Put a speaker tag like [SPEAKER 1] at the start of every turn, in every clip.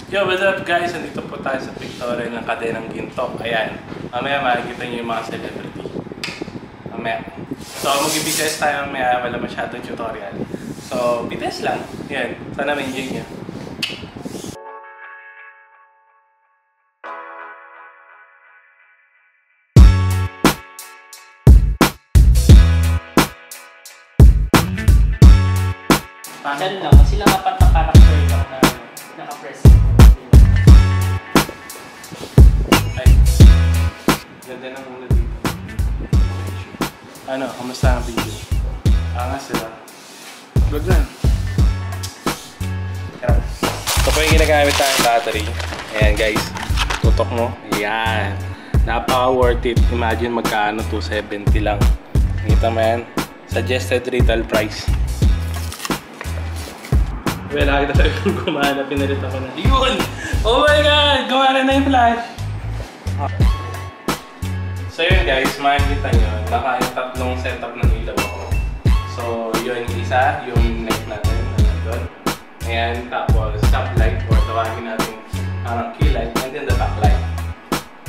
[SPEAKER 1] Yo, what's up guys? Nandito po tayo sa pictorial ng Kadenang Ginto. Ayan. Mamaya makikita nyo yung mga celebrity. Mamaya. So, mag-BTS tayo mamaya. Wala masyadong tutorial. So, BTS lang. Yan. Sana ma-enjoy nyo.
[SPEAKER 2] Ganun lang, sila apat na character lang na naka-press.
[SPEAKER 1] Ay. Ganda ng muna dito. Ano? Kamusta ang video? Angas sila. Vlog na. Ito po yung ginagamit tayong battery. Ayan guys. Tutok mo. Ayan. Napaka worth it. Imagine magkano? 270 lang. Nakita mo yan? Suggested retail price. Well, lagi talaga kung gumana, pinalit ako na. Yun! Oh my God! Gumana na yung flash! So yun guys, makikita nyo, naka yung tatlong setup ng ilaw ako. So yun, isa, yung neck natin, doon. Ayan, tapos top light, or tawagin natin parang key light, and then the back light.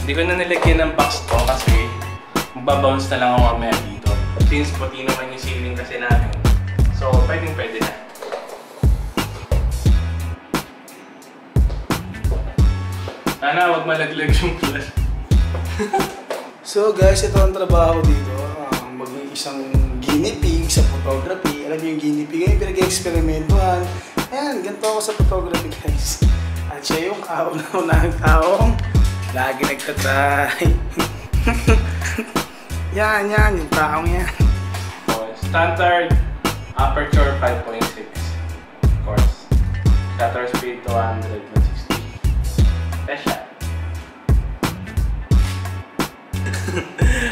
[SPEAKER 1] Hindi ko na nilagyan ng box to kasi magbabounce na lang ako mamaya dito. Since puti naman yung ceiling kasi namin. So pwede na. Sana wag malaglag yung flash.
[SPEAKER 3] So guys, ito ang trabaho dito. Maging isang guinea pig sa photography. Alam niyo yung guinea pig, yung pinag-experimentuhan. Ayan, ganito ako sa photography guys. At siya yung kauna-unahang taong lagi nagtatry. yan, yung taong yan.
[SPEAKER 1] Standard aperture 5.6 of course. Shutter speed 260. Pesha.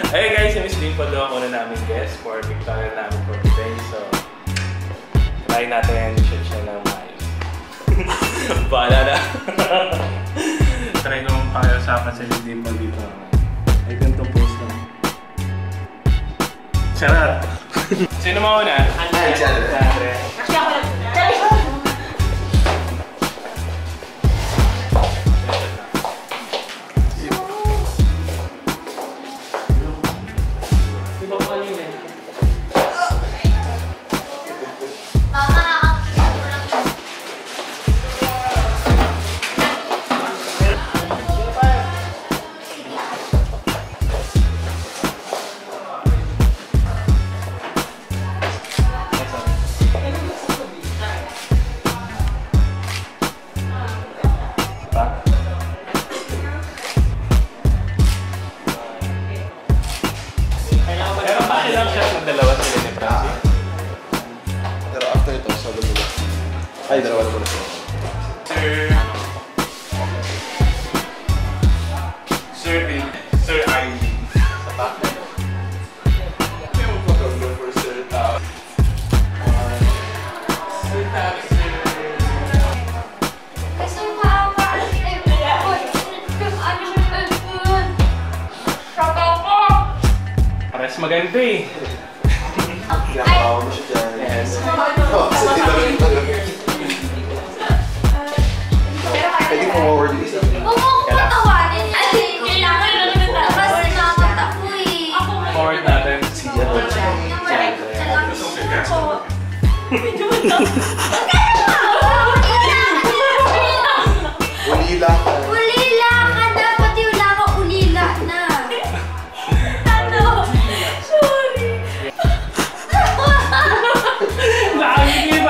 [SPEAKER 1] Hey guys, yung Miss po doon ako na namin guest for pictorial namin for today. So, try natin shoot siya ng maayos. Bahala na. Try ko mong pakiusapan sa Miss Dimple dito. Ay, ganitong post lang. Charot! Sino mauna?
[SPEAKER 2] Andre.
[SPEAKER 1] Andre.
[SPEAKER 2] Kasi ako lang.
[SPEAKER 4] Pero after ito, sa dalawa. Ay, dalawa na pala siya.
[SPEAKER 1] Sir Ivy. Sa back. May photographer, Sir Tao. Sir Tao, Sir.
[SPEAKER 5] Gusto mo maawa kasi
[SPEAKER 1] Pares maganda eh.
[SPEAKER 4] Pinakawa mo siya dyan.
[SPEAKER 1] Yes.
[SPEAKER 4] Kasi di ba rin talaga? Pwede mo forward yung isa.
[SPEAKER 5] Huwag mo akong patawanin. Kailangan na naman tapos sinamata ko eh.
[SPEAKER 1] Forward natin.
[SPEAKER 4] Ulila ka.
[SPEAKER 5] Ulila ka na. Pati wala ka ulila na. Ano? Sorry.
[SPEAKER 1] Nakakikita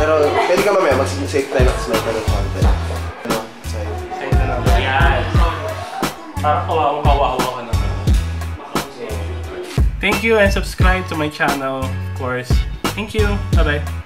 [SPEAKER 4] Pero pwede ka mamaya, mag-save tayo ng smile ka ng konti. Ano? Sa'yo.
[SPEAKER 1] Sa'yo na naman. Yan. Parang kawawa-kawawa ka naman. Thank you and subscribe to my channel, of course. Thank you. Bye-bye.